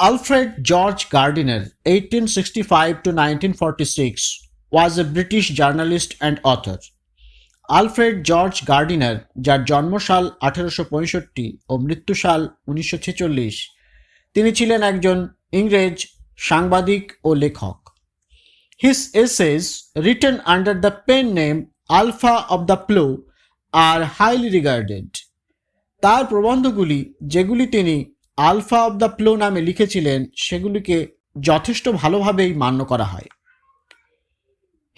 Alfred George Gardiner, 1865 to 1946, was a British journalist and author. Alfred George Gardiner, যার জন্মসাল 1865 ও মৃত্যুসাল 1946, তিনি ছিলেন একজন ইংরেজ সাংবাদিক ও লেখক। His essays, written under the pen name Alpha of the Plough, are highly regarded. তার প্রবন্ধগুলি, যেগুলি তিনি আলফা অব দ্য প্লো নামে লিখেছিলেন, সেগুলিকে যথেষ্ট ভালোভাবেই মান্য করা হয়।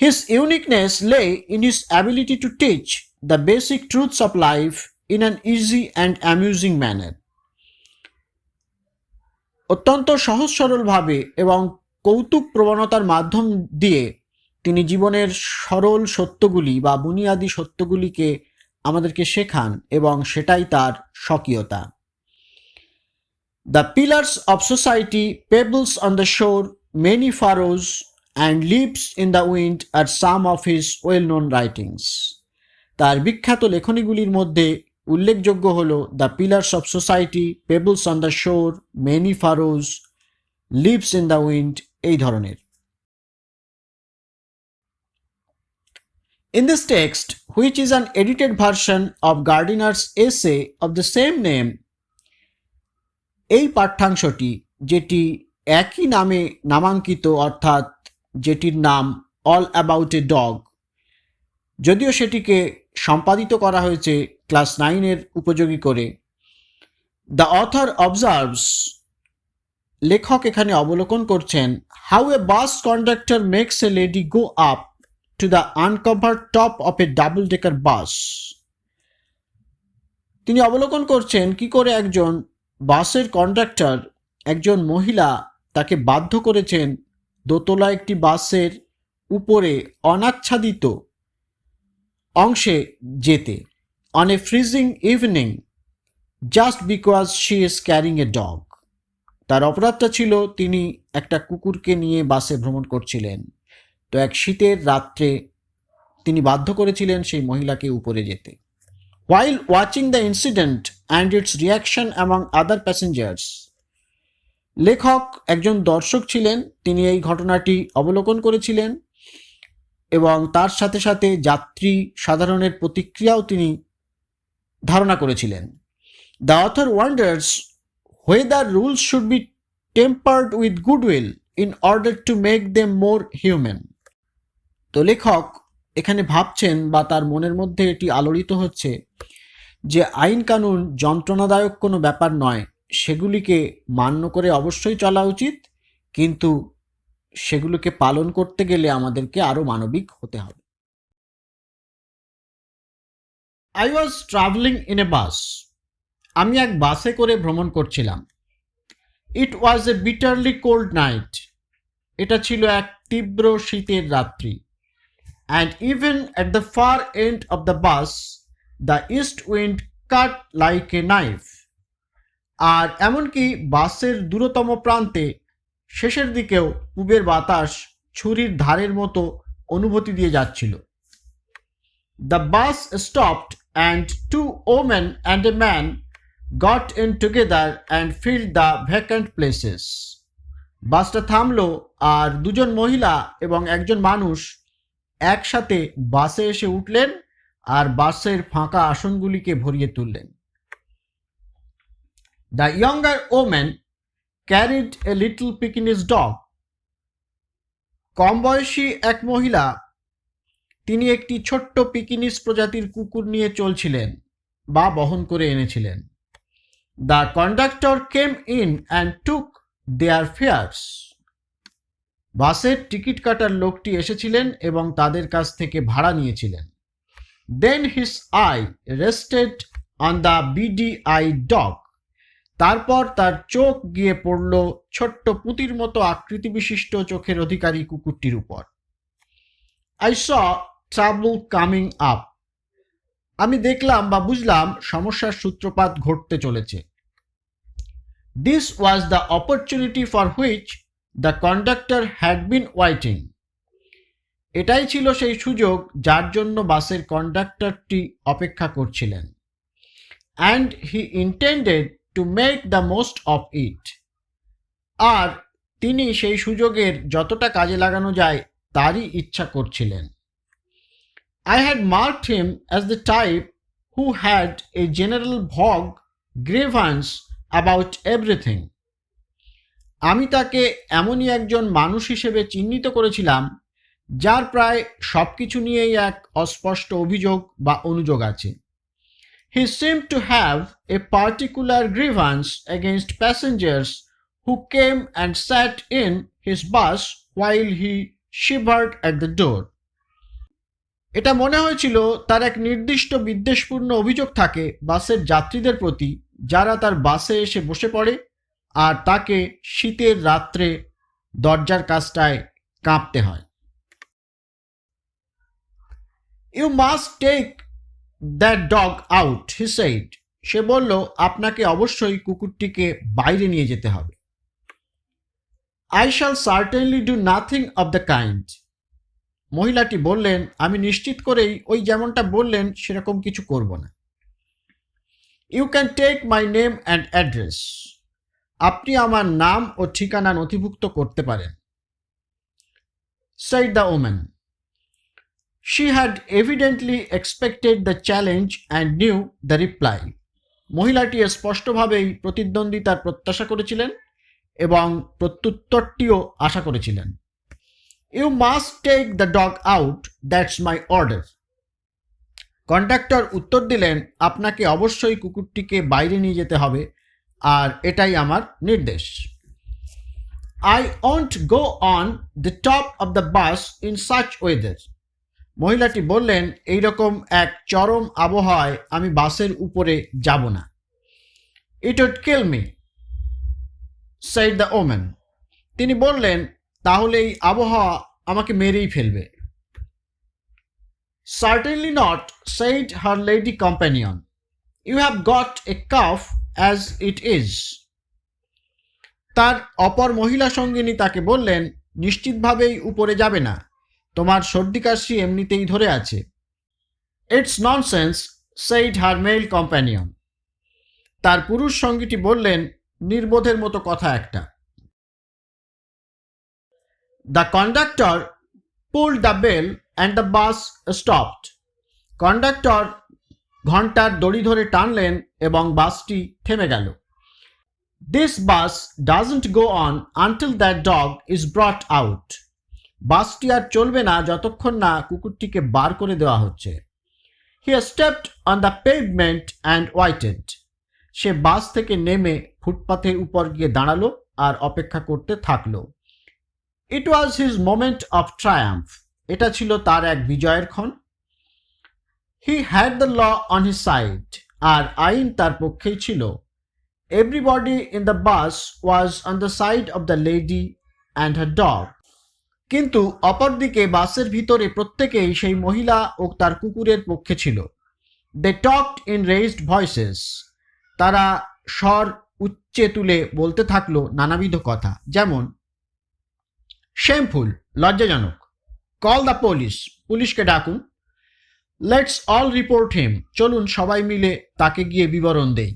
His uniqueness lay in his ability to teach the basic truths of life in an easy and amusing manner. অত্যন্ত সহজ সরলভাবে এবং কৌতুক প্রবণতার মাধ্যম দিয়ে তিনি জীবনের সরল সত্যগুলি বা বুনিয়াদি সত্যগুলিকে আমাদেরকে শেখান, এবং সেটাই তার স্বকীয়তা। The pillars of society, pebbles on the shore, many furrows, and leaps in the wind are some of his well-known writings. তার বিখ্যাত লেখনীগুলির মধ্যে উল্লেখযোগ্য হল the Pillars of Society, Pebbles on the Shore, Many Furrows, Leaves in the Wind, এই ধরনের। In this text, which is an edited version of Gardiner's essay of the same name, এই পাঠ্যাংশটি, যেটি একই নামে নামাঙ্কিত, অর্থাৎ যেটির নাম অল অ্যাবাউট এ ডগ, যদিও সেটিকে সম্পাদিত করা হয়েছে ক্লাস 9-এর উপযোগী করে, দ্য অথর অবজার্ভস, লেখক এখানে অবলোকন করছেন, how a bus conductor makes a lady go up to the uncovered top of a double decker bus. তিনি অবলোকন করছেন কি করে একজন বাসের কন্ডাক্টর, একজন মহিলা, তাকে বাধ্য করেছেন দোতলা একটি বাসের উপরে অনাচ্ছাদিত অংশে যেতে, on a freezing evening, just because she is carrying a dog. তার অপরাধটা ছিল তিনি একটা কুকুরকে নিয়ে বাসে ভ্রমণ করছিলেন, তো এক শীতের রাত্রে তিনি বাধ্য করেছিলেন সেই মহিলাকে উপরে যেতে। While watching the incident and its reaction among other passengers, লেখক একজন দর্শক ছিলেন, তিনি এই ঘটনাটি অবলোকন করেছিলেন এবং তার সাথে সাথে যাত্রী সাধারণের প্রতিক্রিয়াও তিনি ধারণা করেছিলেন। The author wonders whether rules should be tempered with goodwill in order to make them more human. তো লেখক এখানে ভাবছেন, বা তার মনের মধ্যে এটি আলোড়িত হচ্ছে, যে আইন কানুন যন্ত্রণাদায়ক কোনো ব্যাপার নয়, সেগুলিকে মান্য করে অবশ্যই চলা উচিত, কিন্তু সেগুলোকে পালন করতে গেলে আমাদেরকে আরো মানবিক হতে হবে। I was traveling in a bus. আমি এক বাসে করে ভ্রমণ করছিলাম। It was a bitterly cold night. এটা ছিল এক তীব্র শীতের রাত্রি। And even at the far end of the bus, the east wind cut like a knife. আর এমনকি বাসের দূরতম প্রান্তে শেষের দিকেও পূবের বাতাস ছুরির ধারের মতো অনুভূতি দিয়ে যাচ্ছিল। The bus stopped and two women and a man got in together and filled the vacant places. বাসটা থামলো আর দুজন মহিলা এবং একজন মানুষ একসাথে বাসে এসে উঠলেন আর বাসের ফাঁকা আসনগুলিকে ভরিয়ে তুললেন। The younger woman carried a little Pekingese dog. কম বয়সী এক মহিলা, তিনি একটি ছোট্ট পিকিনিস প্রজাতির কুকুর নিয়ে চলছিলেন বা বহন করে এনেছিলেন। The conductor came in and took their fares. বাসের টিকিট কাটার লোকটি এসেছিলেন এবং তাদের কাছ থেকে ভাড়া নিয়েছিলেন। Then his eye rested on the beady-eyed dog. তারপর তার চোখ গিয়ে পড়ল ছোট্ট পুঁতির মতো আকৃতি বিশিষ্ট চোখের অধিকারী কুকুরটির উপর। I saw trouble coming up. আমি দেখলাম বা বুঝলাম সমস্যার সূত্রপাত ঘটতে চলেছে। This was the opportunity for which the conductor had been waiting. এটাই ছিল সেই সুযোগ যার জন্য বাসের কন্ডাক্টরটি অপেক্ষা করছিলেন। And he intended to make the most of it. আর তিনি সেই সুযোগের যতটা কাজে লাগানো যায় তারই ইচ্ছা করছিলেন। I had marked him as the type who had a general vague grievance about everything. আমি তাকে এমনই একজন মানুষ হিসেবে চিহ্নিত করেছিলাম যার প্রায় সব কিছু নিয়েই এক অস্পষ্ট অভিযোগ বা অনুযোগ আছে। He seemed to have a particular grievance against passengers who came and sat in his bus while he shivered at the door. এটা মনে হয়েছিল তার এক নির্দিষ্ট বিদ্বেষপূর্ণ অভিযোগ থাকে বাসের যাত্রীদের প্রতি যারা তার বাসে এসে বসে পড়ে আর তাকে শীতের রাত্রে দরজার কাছটায় কাঁপতে হয়। You must take that dog out, he said. সে বলল, আপনাকে অবশ্যই কুকুরটিকে বাইরে নিয়ে যেতে হবে। I shall certainly do nothing of the kind. মহিলাটি বললেন, আমি নিশ্চিত করেই ওই যেমনটা বললেন সেরকম কিছু করব না। You can take my name and address. আপনি আমার নাম ও ঠিকানা নথিভুক্ত করতে পারেন। said the woman. She had evidently expected the challenge and knew the reply. মহিলাটি স্পষ্টভাবেই প্রতিদ্বন্দ্বিতার প্রত্যাশা করেছিলেন এবং প্রত্যুত্তরটিও আশা করেছিলেন। You must take the dog out, that's my order. Conductor উত্তর দিলেন, আপনাকে অবশ্যই কুকুরটিকে বাইরে নিয়ে যেতে হবে আর এটাই আমার নির্দেশ। I won't go on the top of the bus in such weather. মহিলাটি বললেন, এইরকম এক চরম আবহাওয়ায় আমি বাসের উপরে যাব না। It would kill me, said the woman. তিনি বললেন, তাহলে এই আবহাওয়া আমাকে মেরেই ফেলবে। Certainly not, said her lady companion. You have got a cough as it is. তার অপর মহিলা সঙ্গিনী তাকে বললেন, নিশ্চিতভাবেই উপরে যাবে না, তোমার সর্দি কাশি এমনিতেই ধরে আছে। It's nonsense, said her male companion. তার পুরুষ সঙ্গীটি বললেন, নির্বোধের মতো কথা একটা। The conductor pulled the bell and the bus stopped. Conductor ঘন্টার দড়ি ধরে টানলেন এবং বাসটি থেমে গেল। This bus doesn't go on until that dog is brought out. বাসটি আর চলবে না যতক্ষণ না কুকুরটিকে বার করে দেওয়া হচ্ছে। He stepped on the pavement and waited. সে বাস থেকে নেমে ফুটপাথের উপর গিয়ে দাঁড়ালো আর অপেক্ষা করতে থাকলো। It was his moment of triumph. এটা ছিল তার এক বিজয়ের ক্ষণ। He had the law on his side. আর আইন তার পক্ষেই ছিল। Everybody in the bus was on the side of the lady and her dog. কিন্তু অপরদিকে বাসের ভিতরে প্রত্যেকেই সেই মহিলা ও তার কুকুরের পক্ষে ছিল। They talked in raised voices. তারা স্বর উচ্চে তুলে বলতে থাকলো নানাবিধ কথা, যেমন shameful, লজ্জাজনক, call the police, পুলিশকে ডাকুন, let's all report him, চলুন সবাই মিলে তাকে গিয়ে বিবরণ দেই,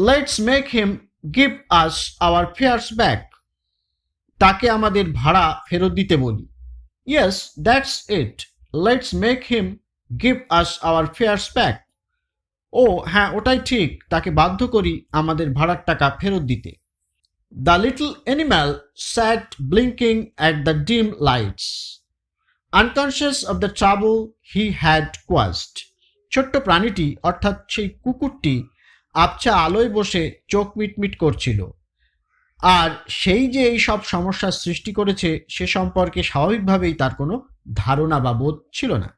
let's make him give us our fares back, তাকে আমাদের ভাড়া ফেরত দিতে বলি, yes, that's it, let's make him give us our fares back, ও হ্যাঁ ওটাই ঠিক, তাকে বাধ্য করি আমাদের ভাড়ার টাকা ফেরত দিতে। The little animal sat blinking at the dim lights, unconscious of the trouble he had caused. ছোট্ট প্রাণীটি অর্থাৎ সেই কুকুরটি আবছা আলোয় বসে চোখ মিটমিট করছিল আর সেই যে এই সব সমস্যার সৃষ্টি করেছে সে সম্পর্কে স্বাভাবিকভাবেই তার কোনো ধারণা বা বোধ ছিল না।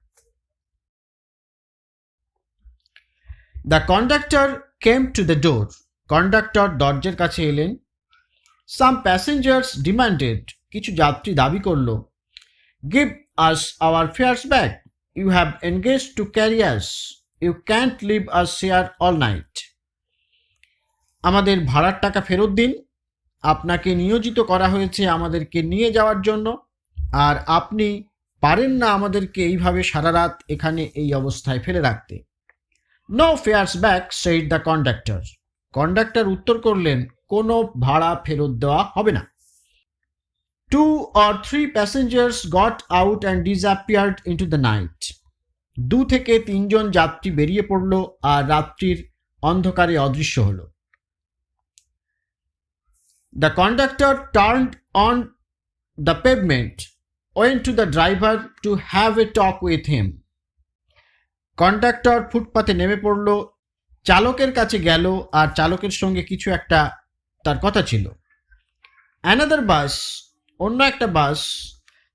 The conductor came to the door. Conductor দরজার কাছে এলেন। Some passengers demanded, কিছু যাত্রী দাবি করল, give us our fares back. You have engaged to carry us. You can't leave us here all night. আমাদের ভাড়ার টাকা ফেরত দিন, আপনাকে নিয়োজিত করা হয়েছে আমাদেরকে নিয়ে যাওয়ার জন্য, আর আপনি পারেন না আমাদেরকে এইভাবে সারা রাত এখানে এই অবস্থায় ফেলে রাখতে। No fares back, said the conductor. Conductor উত্তর করলেন, কোনো ভাড়া ফেরত দেওয়া হবে না। 2 or 3 passengers got out and disappeared into the night. 2 থেকে 3 জন যাত্রী বেরিয়ে পড়ল আর রাত্রির অন্ধকারে অদৃশ্য হলো। The conductor turned on the pavement, went to the driver to have a talk with him. Conductor ফুটপাতে নেমে পড়ল, চালকের কাছে গেল আর চালকের সঙ্গে কিছু একটা তার কথা ছিল। Another bus, অন্য একটা বাস,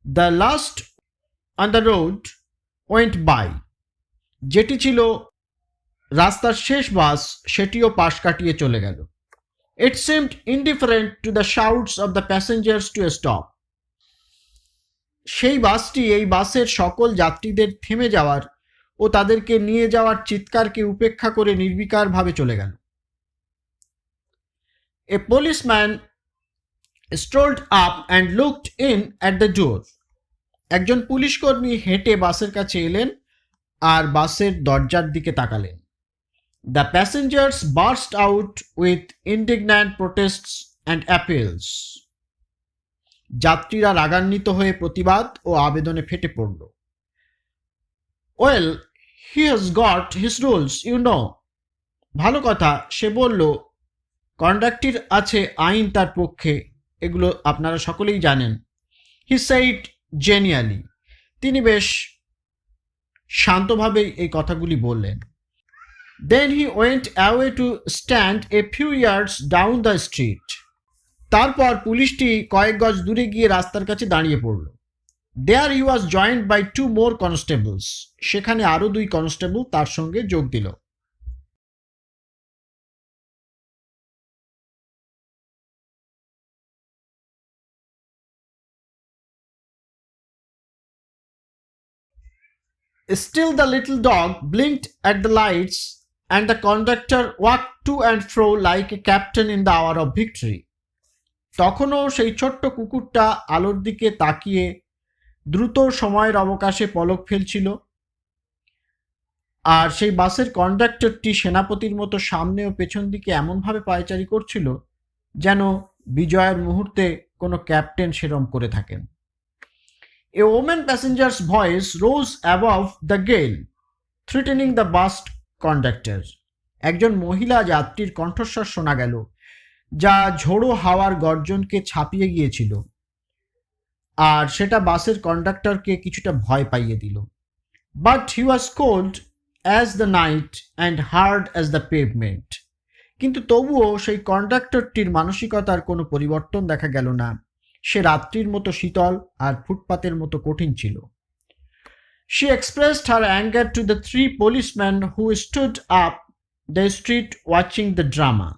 the last on the road, went by. যেটি ছিল রাস্তার শেষ বাস সেটিও পাশ কাটিয়ে চলে গেল। It seemed indifferent to the shouts of the passengers to stop. সেই বাসটি এই বাসের সকল যাত্রীদের থেমে যাওয়ার ও তাদেরকে নিয়ে যাওয়ার চিৎকারকে উপেক্ষা করে নির্বিকারভাবে চলে গেল। A policeman strolled up and looked in at the door. একজন পুলিশকর্মী হেঁটে বাসের কাছে এলেন আর বাসের দরজার দিকে তাকালেন। The passengers burst out with indignant protests and appeals. যাত্রীরা রাগান্বিত হয়ে প্রতিবাদ ও আবেদনে ফেটে পড়ল। Well, he has got his rules, you know. ভালো কথা, সে বলল, কন্ডাক্টর আছে আইন তার পক্ষে, এগুলো আপনারা সকলেই জানেন। He said genially. তিনি বেশ শান্তভাবে এই কথাগুলি বললেন। Then he went away to stand a few yards down the street. তারপর পুলিশটি কয়েক গজ দূরে গিয়ে রাস্তার কাছে দাঁড়িয়ে পড়ল। There he was joined by 2 more constables. সেখানে আরও 2 কনস্টেবল তার সঙ্গে যোগ দিল। Still the little dog blinked at the lights and the conductor walked to and fro like a captain in the hour of victory. তখনও সেই ছোট্ট কুকুরটা আলোর দিকে তাকিয়ে দ্রুত সময়ের অবকাশে পলক ফেলছিল আর সেই বাসের কন্ডাক্টরটি সেনাপতির মতো সামনে ও পেছন দিকে এমনভাবে পায়চারি করছিল যেন বিজয়ের মুহূর্তে কোনো ক্যাপ্টেন সেরম করে থাকেন। A woman passenger's voice rose above the gale, threatening the bus conductor. একজন মহিলা যাত্রীর কণ্ঠস্বর শোনা গেল, যা ঝোড়ো হাওয়ার গর্জনকে ছাপিয়ে গিয়েছিল আর সেটা বাসের কন্ডাক্টরকে কিছুটা ভয় পাইয়ে দিল। But he was cold as the night and hard as the pavement. কিন্তু তবুও সেই কন্ডাক্টরটির মানসিকতার কোনো পরিবর্তন দেখা গেল না। সে রাত্রির মতো শীতল আর ফুটপাতের মতো কঠিন ছিল। She expressed her anger to the 3 policemen who stood up the street watching the drama.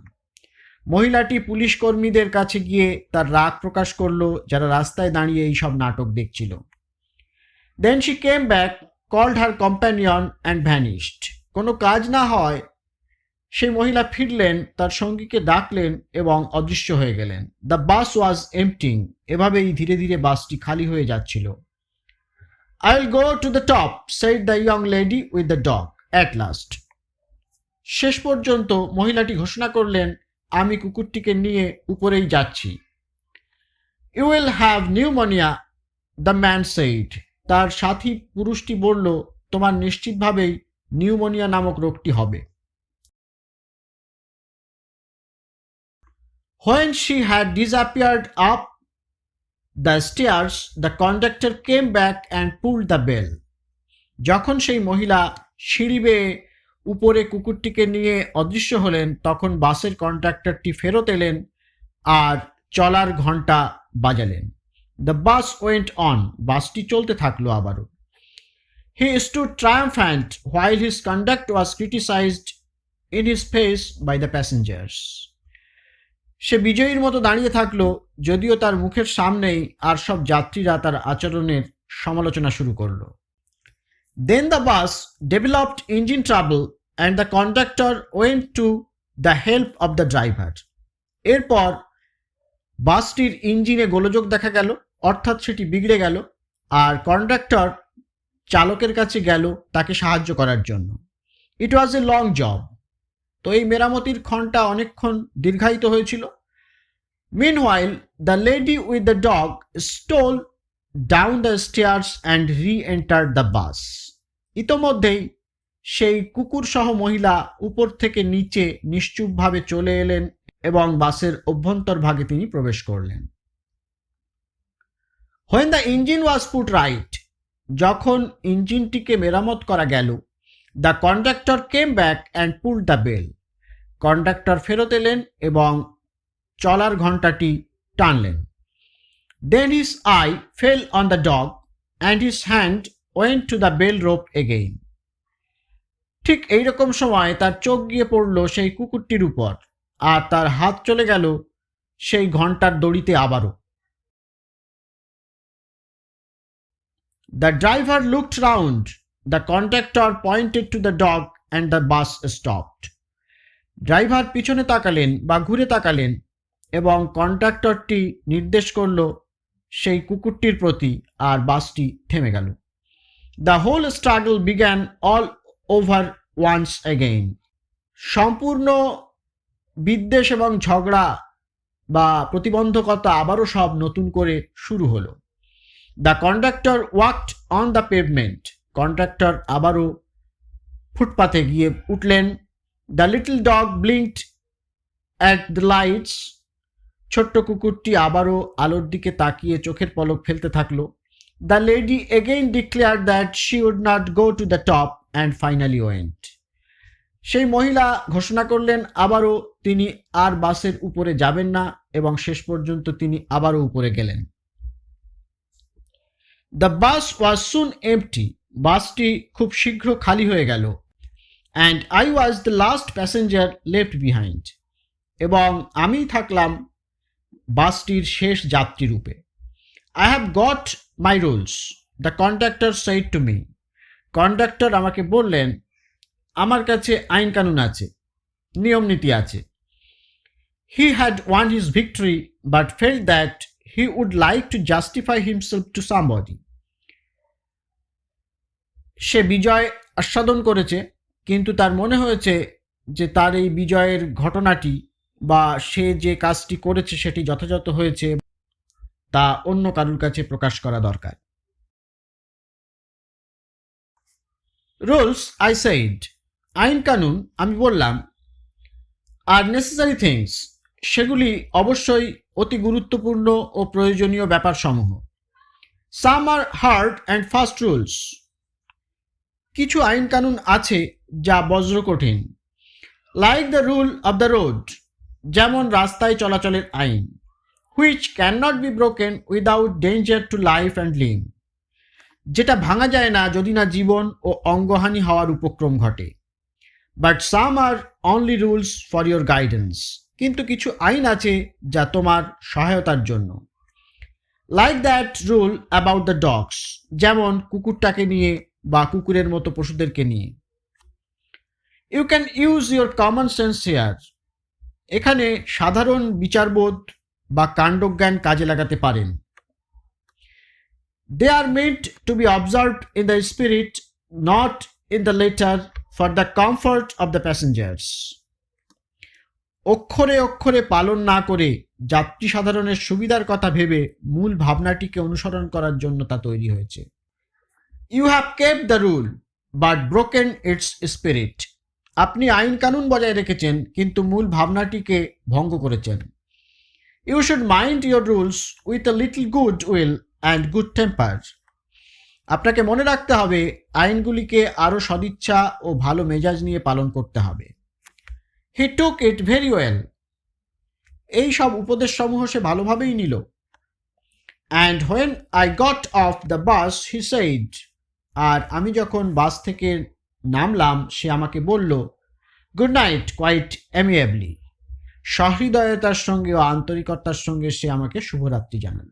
মহিলাটি পুলিশ কর্মীদের কাছে গিয়ে তার রাগ প্রকাশ করলো যারা রাস্তায় দাঁড়িয়ে এই সব নাটক দেখছিল। Then she came back, called her companion and vanished. কোনো কাজ না হয় সেই মহিলা ফিরলেন, তার সঙ্গীকে ডাকলেন এবং অদৃশ্য হয়ে গেলেন। The bus was emptying. এভাবেই ধীরে ধীরে বাসটি খালি হয়ে যাচ্ছিল। I'll go to the top, said the young lady with the dog at last. শেষ পর্যন্ত মহিলাটি ঘোষণা করলেন, আমি কুকুরটিকে নিয়ে উপরেই যাচ্ছি। You will have pneumonia, the man said. তার সাথী পুরুষটি বলল, তোমার নিশ্চিতভাবেই নিউমোনিয়া নামক রোগটি হবে। When she had disappeared up the stairs, the conductor came back and pulled the bell. যখন সেই মহিলা সিঁড়ি বেয়ে উপরে কুকুরটিকে নিয়ে অদৃশ্য হলেন, তখন বাসের কন্ডাক্টরটি ফেরত এলেন আর চলার ঘন্টা বাজালেন। The bus went on. বাসটি চলতে থাকলো আবারও। He stood triumphant while his conduct was criticized in his face by the passengers. সে বিজয়ীর মতো দাঁড়িয়ে থাকলো, যদিও তার মুখের সামনেই আর সব যাত্রীরা তার আচরণের সমালোচনা শুরু করলো। Then the bus developed engine trouble and the conductor went to the help of the driver. এরপর বাসটির ইঞ্জিনে গোলযোগ দেখা গেল, অর্থাৎ সেটি বিগড়ে গেল, আর কন্ডাক্টর চালকের কাছে গেল তাকে সাহায্য করার জন্য। It was a long job. তো এই মেরামতির ক্ষণটা অনেকক্ষণ দীর্ঘায়িত হয়েছিল Meanwhile, the lady with the dog stole down the stairs and re-entered the bus. ইতোমধ্যেই সেই কুকুর সহ মহিলা উপর থেকে নিচে নিশ্চুপভাবে চলে এলেন এবং বাসের অভ্যন্তরভাগে তিনি প্রবেশ করলেন। When the engine was put right, যখন ইঞ্জিনটিকে মেরামত করা গেল, the conductor came back and pulled the bell. Conductor ফেরত এলেন এবং চলার ঘণ্টাটি টানলেন। Then his eye fell on the dog and his hand went to the bell rope again. ঠিক এইরকম সময় তার চোখ গিয়ে পড়ল সেই কুকুরটির উপর, আর তার হাত চলে গেল সেই ঘণ্টার দড়িতে আবারও। The driver looked round, the conductor pointed to the dog and the bus stopped. Driver পিছনে তাকালেন বা ঘুরে তাকালেন এবং কন্ডাক্টরটি নির্দেশ করল সেই কুকুরটির প্রতি, আর বাসটি থেমে গেল। The whole struggle began all over once again. সম্পূর্ণ বিদ্বেষ এবং ঝগড়া বা প্রতিবন্ধকতা আবারও সব নতুন করে শুরু হলো। The conductor walked on the pavement. Conductor আবারও ফুটপাতে গিয়ে উঠলেন। The little dog blinked at the lights. ছোট্ট কুকুরটি আবারও আলোর দিকে তাকিয়ে চোখের পলক ফেলতে থাকলো। The lady again declared that she would not go to the top and finally went. সেই মহিলা ঘোষণা করলেন আবারও তিনি আর বাসের উপরে যাবেন না এবং শেষ পর্যন্ত তিনি আবারও উপরে গেলেন। The bus was soon empty. বাসটি খুব শীঘ্র খালি হয়ে গেল। And I was the last passenger left behind. এবং আমি থাকলাম বাসটির শেষ যাত্রী রূপে। I have got my rules, the conductor said to me. Conductor আমাকে বললেন আমার কাছে আইন কানুন আছে, নিয়ম নীতি আছে। He had won his victory but felt that he would like to justify himself to somebody. সে বিজয় আস্বাদন করেছে, কিন্তু তার মনে হয়েছে যে তার এই বিজয়ের ঘটনাটি বা সে যে কাজটি করেছে সেটি যথাযথ হয়েছে তা অন্য কারুর কাছে প্রকাশ করা দরকার। রুলস, আই সেইড, আইন কানুন আমি বললাম, আর নেসেসারি থিংস, সেগুলি অবশ্যই অতি গুরুত্বপূর্ণ ও প্রয়োজনীয় ব্যাপারসমূহ। Some are hard and fast rules, কিছু আইন কানুন আছে যা বজ্র কঠিন। Like the rule of the road, যেমন রাস্তায় চলাচলের আইন। Which can not be broken without danger to life and limb, যেটা ভাঙা যায় না যদি না জীবন ও অঙ্গহানি হওয়ার উপক্রম ঘটে। But some are only rules for your guidance, কিন্তু কিছু আইন আছে যা তোমার সহায়তার জন্য। Like that rule about the dogs, যেমন কুকুরটাকে নিয়ে বা কুকুরের মতো পশুদেরকে নিয়ে। You can use your common sense here, এখানে সাধারণ বিচারবোধ বা কাণ্ডজ্ঞান কাজে লাগাতে পারেন। They are meant to be observed in the spirit, not in the letter, for the comfort of the passengers. অক্ষরে অক্ষরে পালন না করে যাত্রী সাধারণের সুবিধার কথা ভেবে মূল ভাবনাটিকে অনুসরণ করার জন্য তা তৈরি হয়েছে। You have kept the rule but broken its spirit, আপনি আইন কানুন বজায় রেখেছেন কিন্তু মূল ভাবনাটিকে ভঙ্গ করেছেন। You should mind your rules with a little good will and good temper, আপনাকে মনে রাখতে হবে আইনগুলিকে আরও সদিচ্ছা ও ভালো মেজাজ নিয়ে পালন করতে হবে। হি টুক ইট ভেরি ওয়েল, এই সব উপদেশসমূহ সে ভালোভাবেই নিল। And when I got off the bus he said, আর আমি যখন বাস থেকে নামলাম সে আমাকে বলল গুড নাইট কোয়াইট অ্যামিয়েবলি, সহৃদয়তার সঙ্গে ও আন্তরিকতার সঙ্গে সে আমাকে শুভরাত্রি জানাল।